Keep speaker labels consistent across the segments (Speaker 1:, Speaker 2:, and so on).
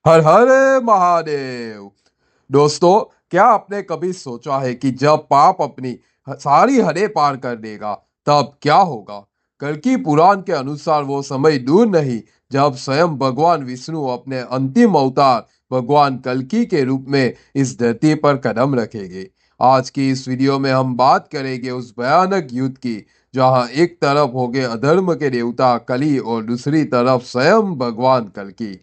Speaker 1: हर हर महादेव। दोस्तों, क्या आपने कभी सोचा है कि जब पाप अपनी सारी हदें पार कर देगा तब क्या होगा। कल की पुराण के अनुसार वो समय दूर नहीं जब स्वयं भगवान विष्णु अपने अंतिम अवतार भगवान कल्कि के रूप में इस धरती पर कदम रखेंगे। आज की इस वीडियो में हम बात करेंगे उस भयानक युद्ध की, जहां एक तरफ होंगे अधर्म के देवता कली और दूसरी तरफ स्वयं भगवान कल्कि।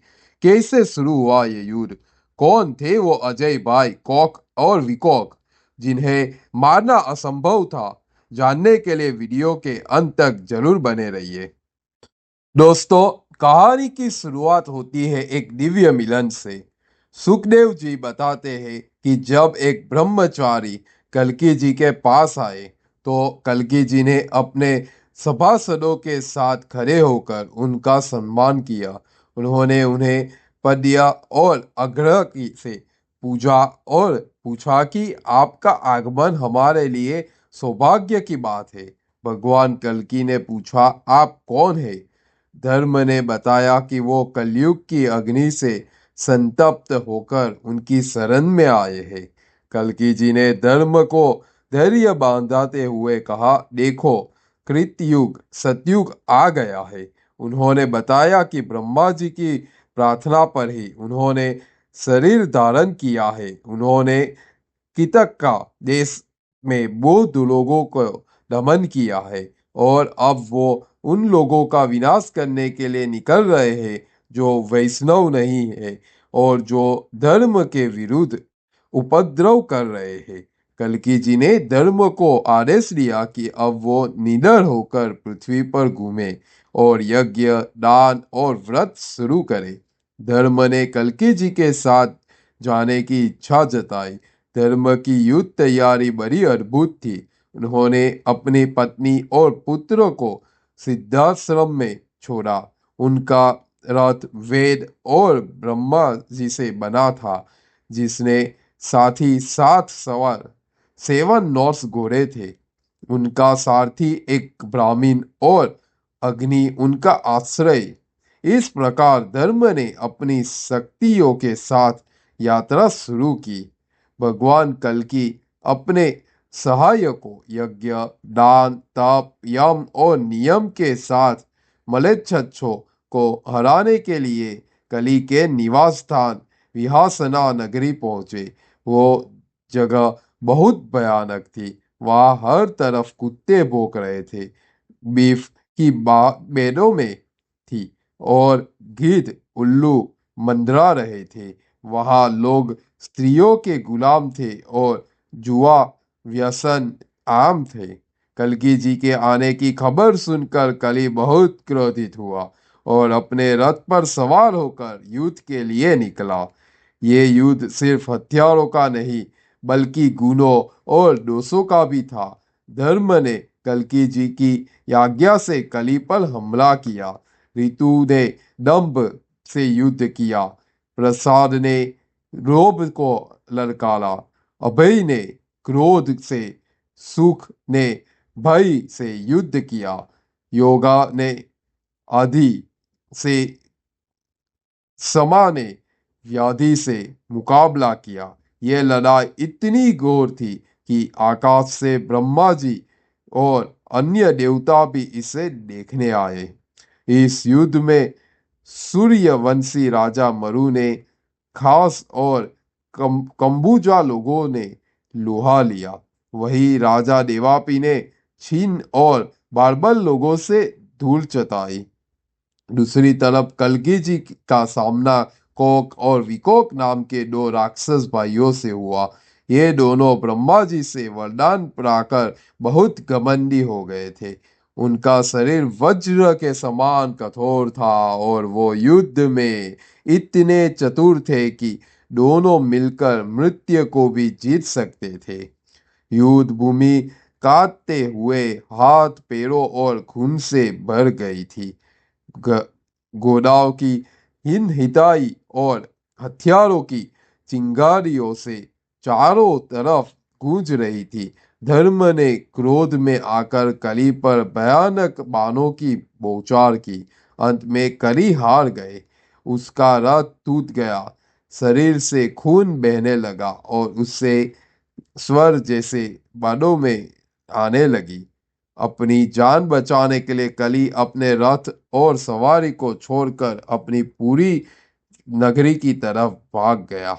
Speaker 1: कैसे शुरू हुआ ये युद्ध? कौन थे वो अजय भाई कॉक और विकॉक जिन्हें मारना असंभव था? जानने के लिए वीडियो के अंत तक जरूर बने रहिए। दोस्तों, कहानी की शुरुआत होती है एक दिव्य मिलन से। सुखदेव जी बताते हैं कि जब एक ब्रह्मचारी कल्कि जी के पास आए तो कल्कि जी ने अपने सभासदों के साथ खड़े होकर उनका सम्मान किया। उन्होंने उन्हें पदिया और आग्रह से पूजा और पूछा कि आपका आगमन हमारे लिए सौभाग्य की बात है। भगवान कल्कि ने पूछा, आप कौन है? धर्म ने बताया कि वो कलयुग की अग्नि से संतप्त होकर उनकी शरण में आए हैं। कल्कि जी ने धर्म को धैर्य बांधाते हुए कहा, देखो, कृतयुग सतयुग आ गया है। उन्होंने बताया कि ब्रह्मा जी की प्रार्थना पर ही उन्होंने शरीर धारण किया है। उन्होंने कितक का देश में बौद्ध लोगों को दमन किया है और अब वो उन लोगों का विनाश करने के लिए निकल रहे हैं जो वैष्णव नहीं है और जो धर्म के विरुद्ध उपद्रव कर रहे हैं। कल्कि जी ने धर्म को आदेश दिया कि अब वो निडर होकर पृथ्वी पर घूमे और यज्ञ, दान और व्रत शुरू करे। धर्म ने कल्कि जी के साथ जाने की इच्छा जताई। धर्म की युद्ध तैयारी बड़ी अद्भुत थी। उन्होंने अपनी पत्नी और पुत्र को सिद्धाश्रम में छोड़ा। उनका रथ वेद और ब्रह्मा जी से बना था, जिसने साथ ही साथ सवार 7 नॉर्स घोड़े थे। उनका सारथी एक ब्राह्मण और अग्नि उनका आश्रय। इस प्रकार धर्म ने अपनी शक्तियों के साथ यात्रा शुरू की। भगवान कल्कि अपने सहायकों यज्ञ, दान, तप, यम और नियम के साथ मलेच्छों को हराने के लिए कली के निवास स्थान विहासना नगरी पहुंचे। वो जगह बहुत भयानक थी। वहां हर तरफ कुत्ते भौंक रहे थे, बीफ की बेडों में थी और गिद्ध उल्लू मंडरा रहे थे। वहां लोग स्त्रियों के गुलाम थे और जुआ व्यसन आम थे। कल्कि जी के आने की खबर सुनकर कली बहुत क्रोधित हुआ और अपने रथ पर सवार होकर युद्ध के लिए निकला। ये युद्ध सिर्फ हथियारों का नहीं बल्कि गुणों और दोषों का भी था। धर्म ने कल्कि जी की आज्ञा से कली पर हमला किया। ऋतु ने दंभ से युद्ध किया। प्रसाद ने रोब को ललकारा। अभय ने क्रोध से, सुख ने भय से युद्ध किया। योगा ने आदि से, समा ने व्याधि से मुकाबला किया। यह लड़ाई इतनी घोर थी कि आकाश से ब्रह्मा जी और अन्य देवता भी इसे देखने आए। इस युद्ध में सूर्यवंशी राजा मरु ने खास और कंबुजा लोगों ने लोहा लिया। वही राजा देवापी ने छीन और बारबल लोगों से धूल चटाई। दूसरी तरफ कल्कि जी का सामना कोक और विकोक नाम के 2 राक्षस भाइयों से हुआ। ये दोनों ब्रह्मा जी से वरदान पाकर बहुत घमंडी हो गए थे। उनका शरीर वज्र के समान कठोर था और वो युद्ध में इतने चतुर थे कि दोनों मिलकर मृत्यु को भी जीत सकते थे। युद्ध भूमि काटते हुए हाथ, पैरों और खून से भर गई थी। गोदाव की हिन हिताई और हथियारों की चिंगारियों से चारों तरफ गूंज रही थी। धर्म ने क्रोध में आकर कली पर भयानक बाणों की बौछार की। अंत में कली हार गए उसका रथ टूट गया, शरीर से खून बहने लगा और उससे स्वर जैसे बालों में आने लगी। अपनी जान बचाने के लिए कली अपने रथ और सवारी को छोड़कर अपनी पूरी नगरी की तरफ भाग गया।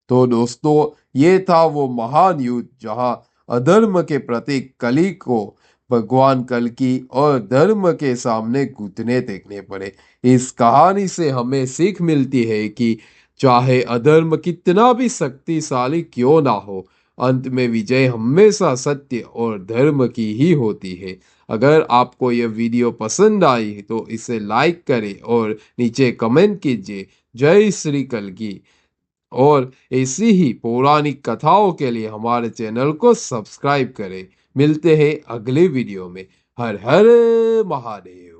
Speaker 1: तो दोस्तों, ये था वो महान युद्ध जहां अधर्म के प्रतीक कली को भगवान कल्कि और धर्म के सामने घुटने टेकने पड़े। इस कहानी से हमें सीख मिलती है कि चाहे अधर्म कितना भी शक्तिशाली क्यों ना हो, अंत में विजय हमेशा सत्य और धर्म की ही होती है। अगर आपको यह वीडियो पसंद आई तो इसे लाइक करें और नीचे कमेंट कीजिए जय श्री कल्कि। और ऐसी ही पौराणिक कथाओं के लिए हमारे चैनल को सब्सक्राइब करें। मिलते हैं अगले वीडियो में। हर हर महादेव।